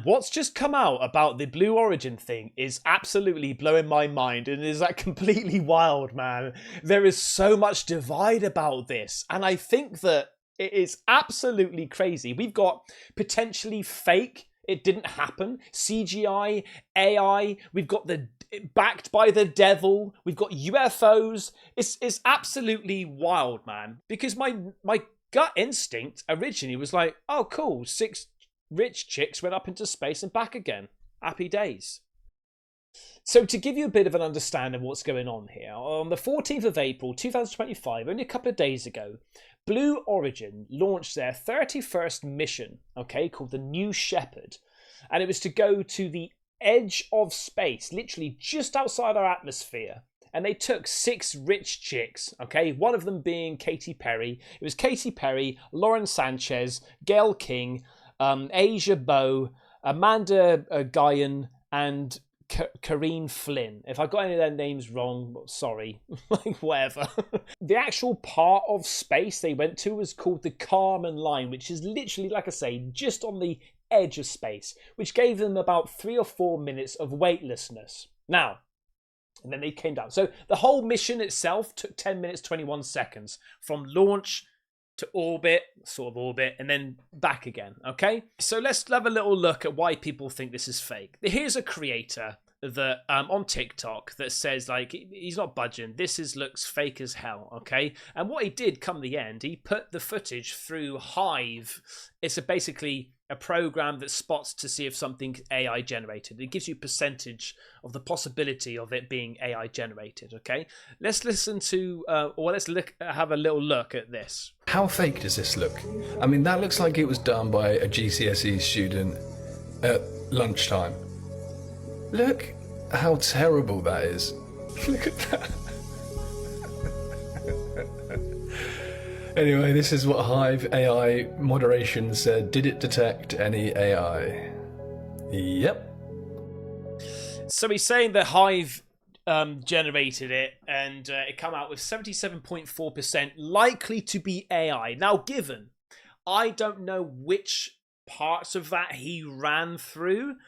What's just come out about the Blue Origin thing is absolutely blowing my mind, and is like completely wild, man. There is so much divide about this, and I think that it is absolutely crazy. We've got potentially fake, it didn't happen, CGI, AI, we've got the backed by the devil, we've got UFOs. It's absolutely wild, man. Because my gut instinct originally was like, oh cool, 6 rich chicks went up into space and back again. Happy days. So to give you a bit of an understanding of what's going on here, on the 14th of April 2025, only a couple of days ago, Blue Origin launched their 31st mission, okay, called the New Shepard. And it was to go to the edge of space, literally just outside our atmosphere. And they took 6 rich chicks, okay, one of them being Katy Perry. It was Katy Perry, Lauren Sanchez, Gail King, Asia Bow, Amanda Guyan, and Karine Flynn. If I got any of their names wrong, sorry, like whatever. The actual part of space they went to was called the Kármán line, which is literally, like I say, just on the edge of space, which gave them about 3 or 4 minutes of weightlessness. Now, and then they came down. So the whole mission itself took 10 minutes, 21 seconds from launch to orbit, sort of orbit, and then back again, okay? So let's have a little look at why people think this is fake. Here's a creator that on TikTok that says, like, he's not budging. This looks fake as hell, okay? And what he did come the end, he put the footage through Hive. It's basically a program that spots to see if something's AI generated. It gives you percentage of the possibility of it being AI generated, okay? Let's listen to, or let's have a little look at this. How fake does this look? I mean, that looks like it was done by a GCSE student at lunchtime. Look how terrible that is. Look at that. Anyway, this is what Hive AI moderation said. Did it detect any AI? Yep. So he's saying that Hive generated it, and it came out with 77.4% likely to be AI. Now, given, I don't know which parts of that he ran through.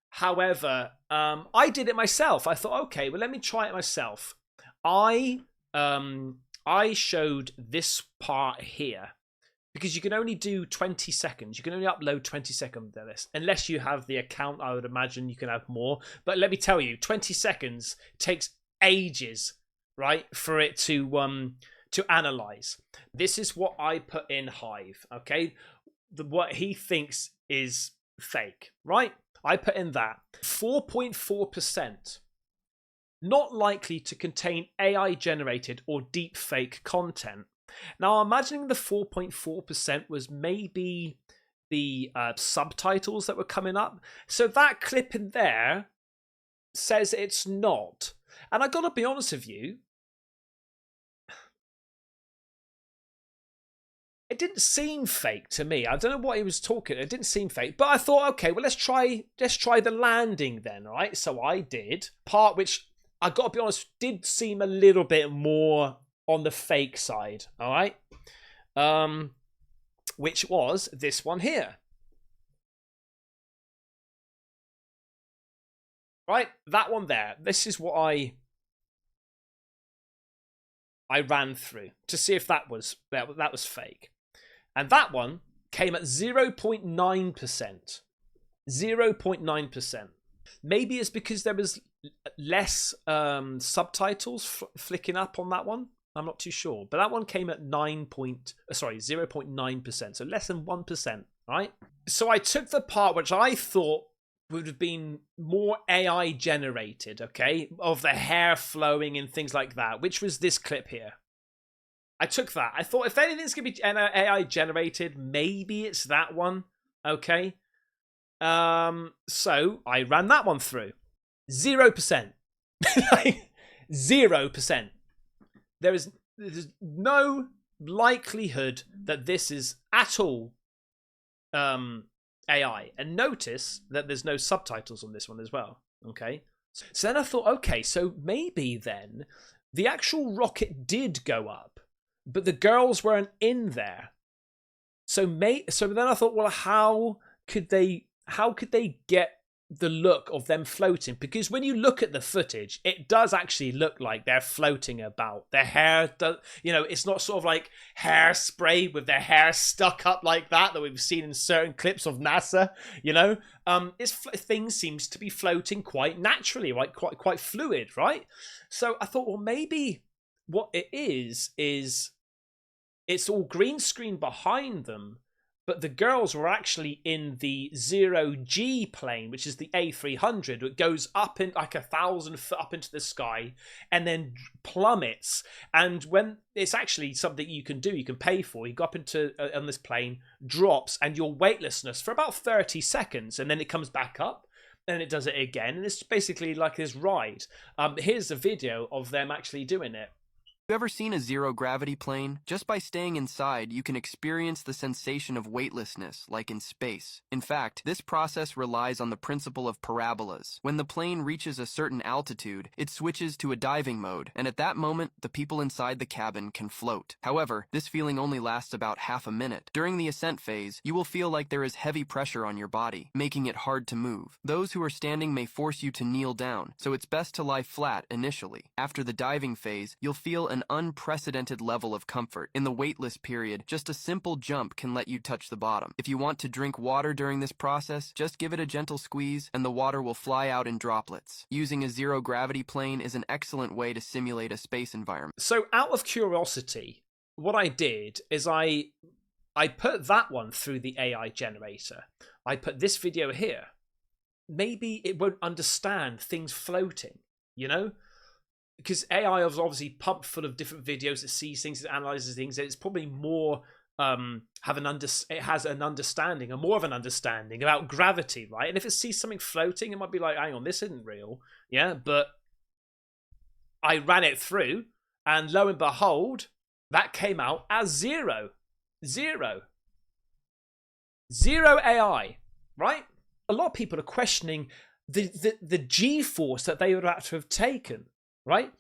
However, I did it myself. I thought, okay, well, let me try it myself. I showed this part here because you can only do 20 seconds. You can only upload 20 seconds of this. Unless you have the account, I would imagine you can have more. But let me tell you, 20 seconds takes ages, right, for it to analyze. This is what I put in Hive, okay? What he thinks is fake, right? I put in that 4.4%. Not likely to contain AI generated or deep fake content. Now, I'm imagining the 4.4% was maybe the subtitles that were coming up. So that clip in there says it's not. And I gotta be honest with you, it didn't seem fake to me. I don't know what he was talking. It didn't seem fake, but I thought, okay, well, let's try the landing then, all right? So I did part which, I got to be honest, did seem a little bit more on the fake side, all right? Which was this one here. Right, that one there. This is what I ran through to see if that was fake. And that one came at 0.9%. 0.9%. Maybe it's because there was less subtitles flicking up on that one. I'm not too sure. But that one came at 0.9%. So less than 1%, right? So I took the part which I thought would have been more AI generated, okay? Of the hair flowing and things like that, which was this clip here. I took that. I thought if anything's going to be AI generated, maybe it's that one, okay? So I ran that one through. 0%. Like, 0%. There's no likelihood that this is at all AI. And notice that there's no subtitles on this one as well, okay? So then I thought, okay, so maybe then the actual rocket did go up, but the girls weren't in there. So then I thought, well, how could they how could they get the look of them floating? Because when you look at the footage, it does actually look like they're floating about. Their hair does, you know, it's not sort of like hairspray with their hair stuck up like that we've seen in certain clips of NASA, you know. Things seems to be floating quite naturally, right? Quite fluid, right? So I thought, well, maybe what it is it's all green screen behind them, but the girls were actually in the 0G plane, which is the A300. It goes up in like 1,000 foot up into the sky and then plummets. And when it's actually something you can do, you can pay for. You go up into on this plane, drops, and your weightlessness for about 30 seconds, and then it comes back up. And it does it again, and it's basically like this ride. Here's a video of them actually doing it. You ever seen a zero-gravity plane? Just by staying inside, you can experience the sensation of weightlessness, like in space. In fact, this process relies on the principle of parabolas. When the plane reaches a certain altitude, it switches to a diving mode, and at that moment, the people inside the cabin can float. However, this feeling only lasts about half a minute. During the ascent phase, you will feel like there is heavy pressure on your body, making it hard to move. Those who are standing may force you to kneel down, so it's best to lie flat initially. After the diving phase, you'll feel an unprecedented level of comfort. In the weightless period, just a simple jump can let you touch the bottom. If you want to drink water during this process, just give it a gentle squeeze and the water will fly out in droplets. Using a zero-gravity plane is an excellent way to simulate a space environment. So out of curiosity, what I did is I put that one through the AI generator. I put this video here. Maybe it won't understand things floating, you know? Because AI is obviously pumped full of different videos. It sees things, it analyzes things. It's probably more it has an understanding, or more of an understanding about gravity, right? And if it sees something floating, it might be like, hang on, this isn't real, yeah. But I ran it through, and lo and behold, that came out as zero AI, right? A lot of people are questioning the G-force that they would have to have taken. Right?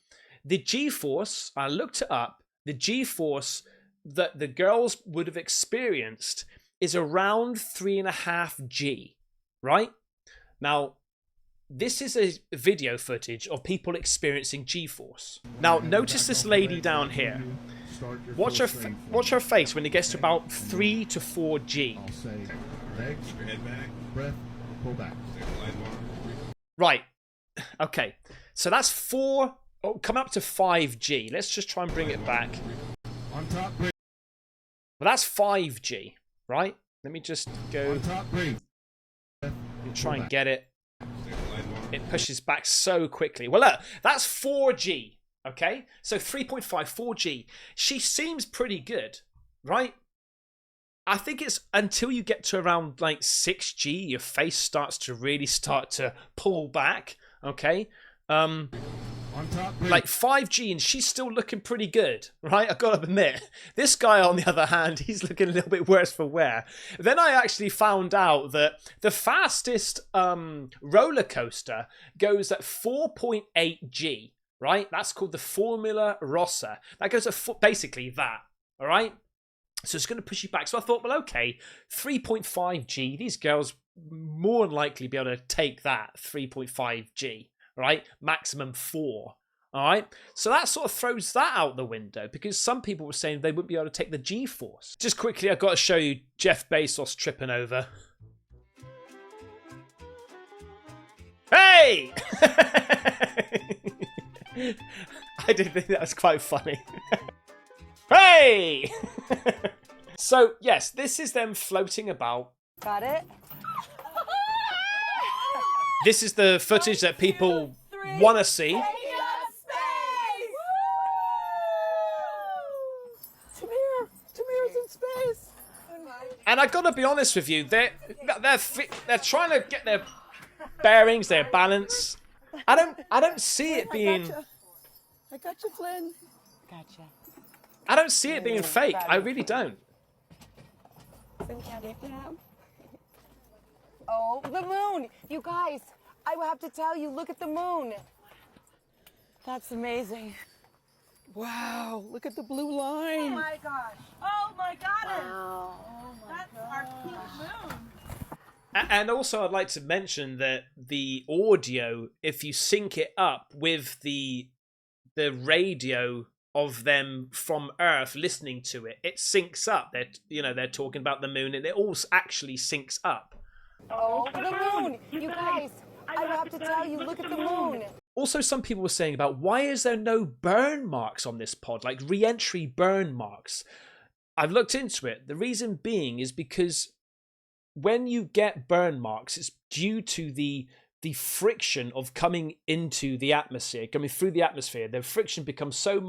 The G-force, I looked it up, the G-force that the girls would have experienced is around 3.5 G, right? Now, this is a video footage of people experiencing G-force. Now, notice this lady down here. Watch her face when it gets to about 3 to 4 G. I'll say legs, head back, breath, pull back. Right. Okay. So that's 4, come up to 5G. Let's just try and bring it back. On top, breathe. Well, that's 5G, right? Let me just go On top, breathe. and try and get it. It pushes back so quickly. Well, look, that's 4G, okay? So 3.5, 4G. She seems pretty good, right? I think it's until you get to around like 6G, your face starts to pull back, okay? On top, Like 5G, and she's still looking pretty good, right? I've got to admit. This guy, on the other hand, he's looking a little bit worse for wear. Then I actually found out that the fastest roller coaster goes at 4.8G, right? That's called the Formula Rossa. That goes at basically that, all right? So it's going to push you back. So I thought, well, okay, 3.5G. These girls more than likely be able to take that 3.5G. Right? Maximum 4. All right? So that sort of throws that out the window, because some people were saying they wouldn't be able to take the G-force. Just quickly, I've got to show you Jeff Bezos tripping over. Hey! I did think that was quite funny. Hey! So, yes, this is them floating about. Got it? This is the footage that people want to see. Come here. Tamir's in space. And I gotta be honest with you, they're trying to get their bearings, their balance. I don't see it being. I got you, Flynn. Gotcha. I don't see it being fake. I really don't. Flynn, can't get down. Oh, the moon! You guys, I will have to tell you, look at the moon. That's amazing. Wow, look at the blue line. Oh my gosh. Oh my goodness. Wow. That's our pink moon. And also, I'd like to mention that the audio, if you sync it up with the radio of them from Earth listening to it, it syncs up. They're talking about the moon, and it all actually syncs up. Oh, the moon! You guys, I have to tell you, look at the moon. Also, some people were saying about why is there no burn marks on this pod, like re-entry burn marks. I've looked into it. The reason being is because when you get burn marks, it's due to the friction of coming into the atmosphere, coming through the atmosphere. The friction becomes so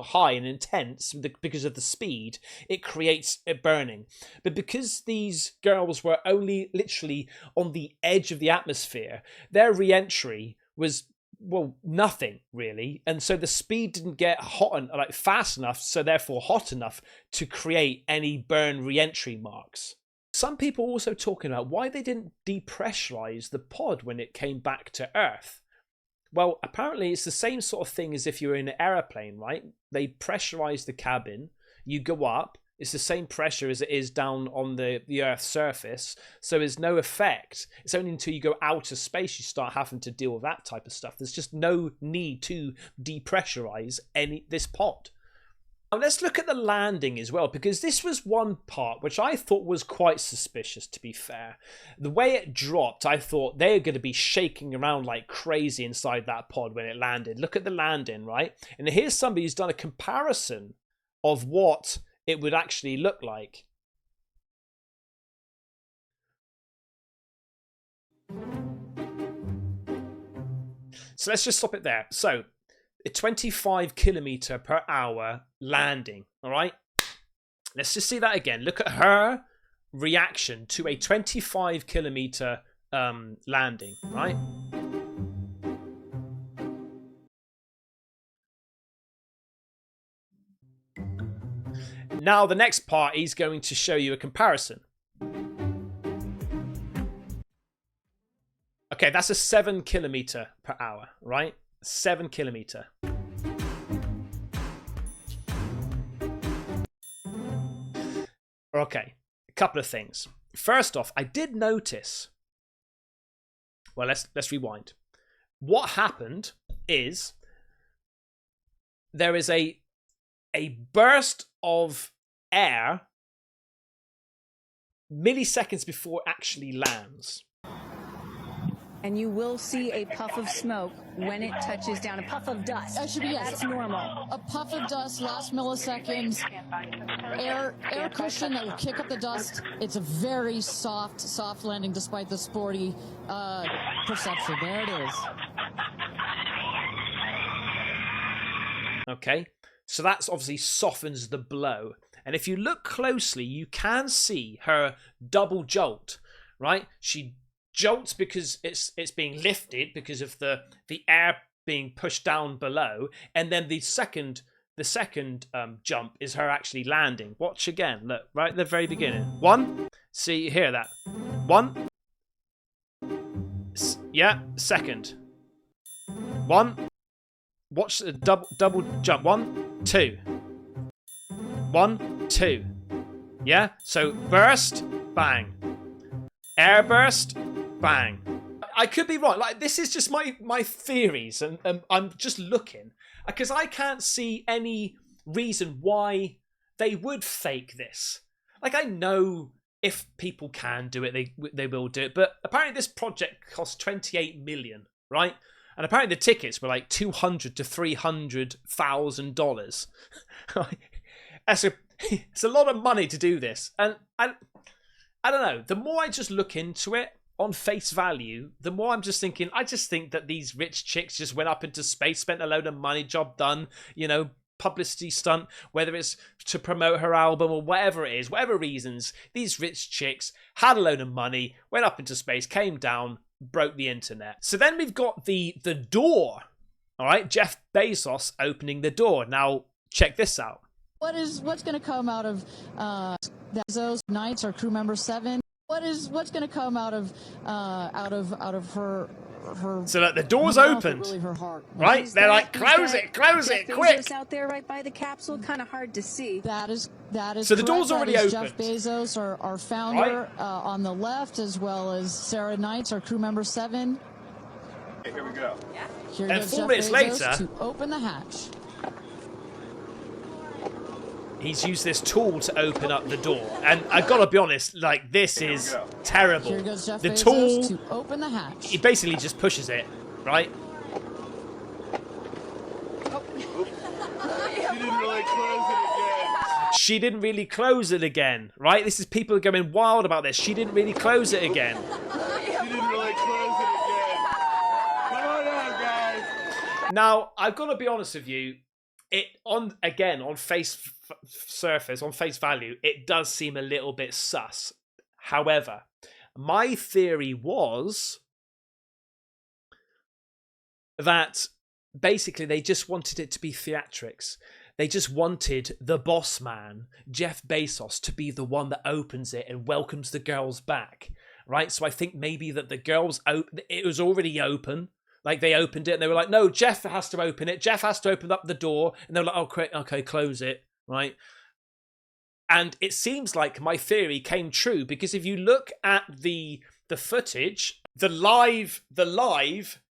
high and intense because of the speed, it creates a burning. But because these girls were only literally on the edge of the atmosphere, their re-entry was, well, nothing really, and so the speed didn't get fast enough, so therefore hot enough to create any burn re-entry marks. Some people also talking about why they didn't depressurize the pod when it came back to Earth. Well, apparently it's the same sort of thing as if you're in an aeroplane, right? They pressurize the cabin, you go up, it's the same pressure as it is down on the Earth's surface, so there's no effect. It's only until you go out of space you start having to deal with that type of stuff. There's just no need to depressurize this pod. Now let's look at the landing as well, because this was one part which I thought was quite suspicious, to be fair. The way it dropped, I thought they were going to be shaking around like crazy inside that pod when it landed. Look at the landing, right? And here's somebody who's done a comparison of what it would actually look like. So let's just stop it there. So a 25 kilometer per hour landing, all right? Let's just see that again. Look at her reaction to a 25 kilometer landing, right? Now the next part, he's going to show you a comparison. Okay, that's a 7 kilometer per hour, right? 7 kilometer. Okay, a couple of things. First off, I did notice. Well, let's rewind. What happened is there is a burst of air milliseconds before it actually lands. And you will see a puff of smoke when it touches down, a puff of dust. That should be, yes. That's normal. A puff of dust, last milliseconds, air cushion that will kick up the dust. It's a very soft landing despite the sporty perception. There it is. Okay, so that's obviously softens the blow. And if you look closely, you can see her double jolt, right? She jolts because it's being lifted because of the air being pushed down below, and then the second jump is her actually landing. Watch again. Look, right at the very beginning. One. See, you hear that? One. Yeah. Second. One. Watch the double jump. 1, 2. 1, 2. Yeah. So burst, bang. Air burst, bang. I could be wrong. Like, this is just my theories, and I'm just looking because I can't see any reason why they would fake this. Like, I know if people can do it, they will do it. But apparently, this project cost $28 million, right? And apparently, the tickets were like $200,000 to $300,000. It's a lot of money to do this, and I don't know. The more I just look into it on face value, the more I'm just thinking, I just think that these rich chicks just went up into space, spent a load of money, job done, publicity stunt, whether it's to promote her album or whatever it is, whatever reasons, these rich chicks had a load of money, went up into space, came down, broke the internet. So then we've got the door, all right? Jeff Bezos opening the door. Now, check this out. What's going to come out of Bezos Knights or crew member 7? What's going to come out of her her. So that the door's mouth, opened, but really her heart. right? They're like, close it, quick. Out there right by the capsule, kind of hard to see. That is So the correct. door's already That is opened. Jeff Bezos, our founder, Right. on the left, as well as Sarah Knights, our crew member 7. Okay, here we go. Here And goes 4 Jeff minutes Bezos later- to open the hatch. He's used this tool to open up the door. And I gotta be honest, like, this is terrible. Here goes Jeff The Bezos tool, to open the hatch. he basically just pushes it, right? She didn't really close it again, right? This is people going wild about this. She didn't really close it again. Now, I've got to be honest with you. On face value, it does seem a little bit sus. However, my theory was that basically they just wanted it to be theatrics. They just wanted the boss man, Jeff Bezos, to be the one that opens it and welcomes the girls back, right? So I think maybe that the girls, it was already open. Like, they opened it and they were like, no, Jeff has to open it. Jeff has to open up the door. And they were like, oh, quick, okay, close it, right? And it seems like my theory came true, because if you look at the footage, the live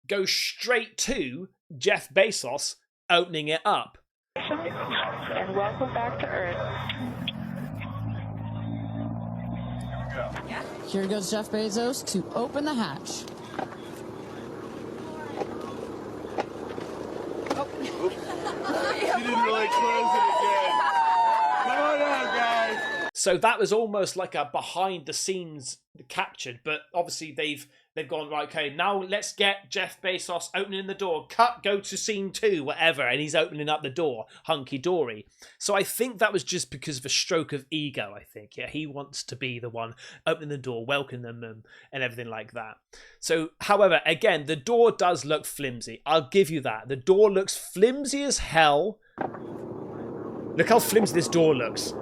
goes straight to Jeff Bezos opening it up. And welcome back to Earth. Here goes Jeff Bezos to open the hatch. So that was almost like a behind the scenes captured, but obviously they've gone, right, okay, now let's get Jeff Bezos opening the door, cut, go to scene 2, whatever, and he's opening up the door, hunky-dory. So I think that was just because of a stroke of ego, I think. Yeah, he wants to be the one opening the door, welcoming them, and everything like that. So, however, again, the door does look flimsy. I'll give you that. The door looks flimsy as hell. Look how flimsy this door looks.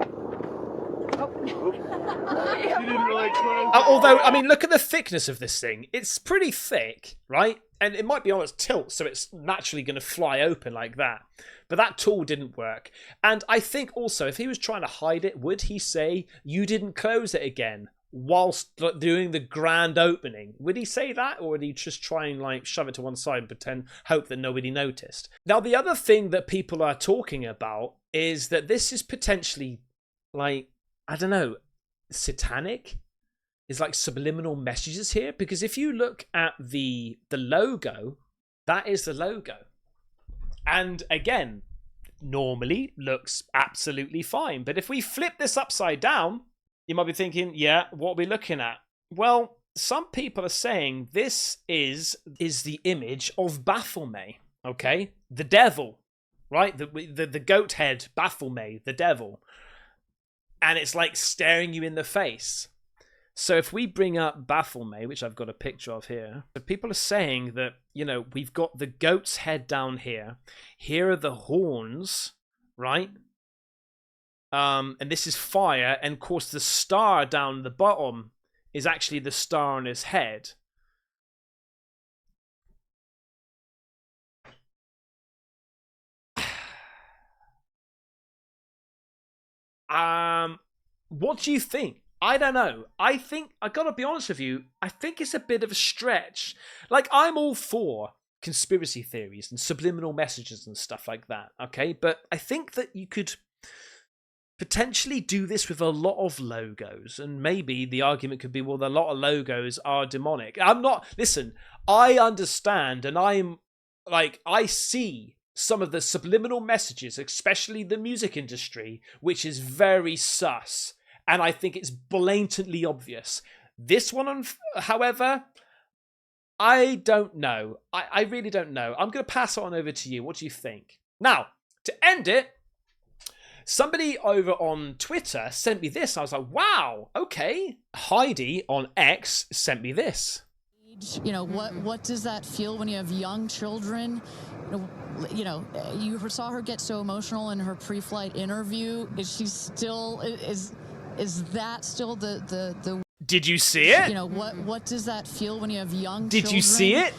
Although, I mean, look at the thickness of this thing. It's pretty thick, right? And it might be on its tilt, so it's naturally going to fly open like that. But that tool didn't work. And I think also, if he was trying to hide it, would he say, you didn't close it again whilst doing the grand opening? Would he say that? Or would he just try and, like, shove it to one side and pretend, hope that nobody noticed? Now, the other thing that people are talking about is that this is potentially, like, I don't know, satanic? Is like subliminal messages here? Because if you look at the logo, that is the logo. And again, normally looks absolutely fine. But if we flip this upside down, you might be thinking, yeah, what are we looking at? Well, some people are saying this is the image of Baphomet, okay? The devil, right? The goat head Baphomet, the devil. And it's like staring you in the face. So if we bring up Baphomet, which I've got a picture of here, so people are saying that, you know, we've got the goat's head down here. Here are the horns, right? And this is fire. And of course, the star down the bottom is actually the star on his head. What do you think? I don't know. I think, I gotta be honest with you, I think it's a bit of a stretch. Like, I'm all for conspiracy theories and subliminal messages and stuff like that, okay? But I think that you could potentially do this with a lot of logos, and maybe the argument could be, well, a lot of logos are demonic. Listen, I understand, and I see some of the subliminal messages, especially the music industry, which is very sus. And I think it's blatantly obvious. This one, however, I don't know. I really don't know. I'm going to pass it on over to you. What do you think? Now, to end it, somebody over on Twitter sent me this. I was like, wow, okay. Heidi on X sent me this. You know, what does that feel when you have young children? You know, you saw her get so emotional in her pre-flight interview. Is she still... Is that still the Did you see it? You know, what does that feel when you have young children? Did you see it?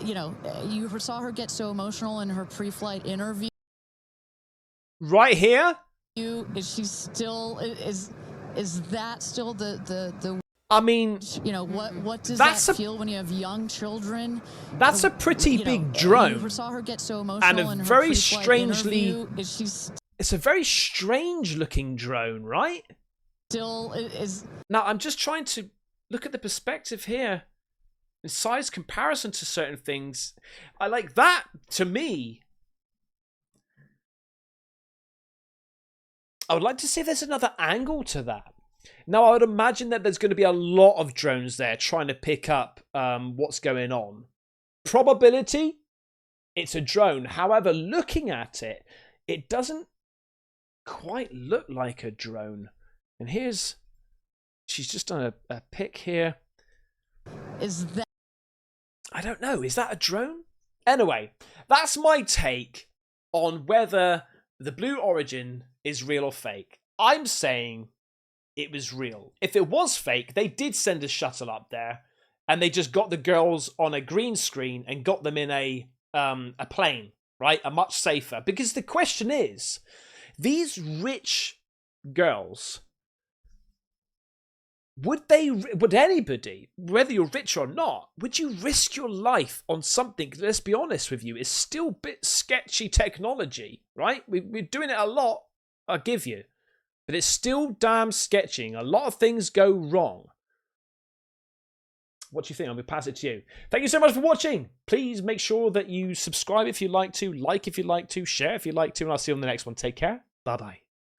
you know, you saw her get so emotional in her pre-flight interview. Right here? Is she still, is that still the I mean, you know, what does that's that feel when you have young children? That's a pretty You know, big drone. You saw her get so emotional And in a her very pre-flight strangely... interview. Is she It's a very strange looking drone, right? still is? Now, I'm just trying to look at the perspective here. In size comparison to certain things. I like that, to me. I would like to see if there's another angle to that. Now, I would imagine that there's going to be a lot of drones there trying to pick up what's going on. Probability, it's a drone. However, looking at it, it doesn't quite look like a drone. And here's, she's just done a pic here. Is that? I don't know. Is that a drone? Anyway, that's my take on whether the Blue Origin is real or fake. I'm saying it was real. If it was fake, they did send a shuttle up there and they just got the girls on a green screen and got them in a plane, right? A much safer. Because the question is, these rich girls, would anybody, whether you're rich or not, would you risk your life on something, let's be honest with you, is still a bit sketchy technology, right? We're doing it a lot, I'll give you. But it's still damn sketching. A lot of things go wrong. What do you think? I'm going to pass it to you. Thank you so much for watching. Please make sure that you subscribe if you like to, like if you like to, share if you like to, and I'll see you on the next one. Take care. Bye-bye.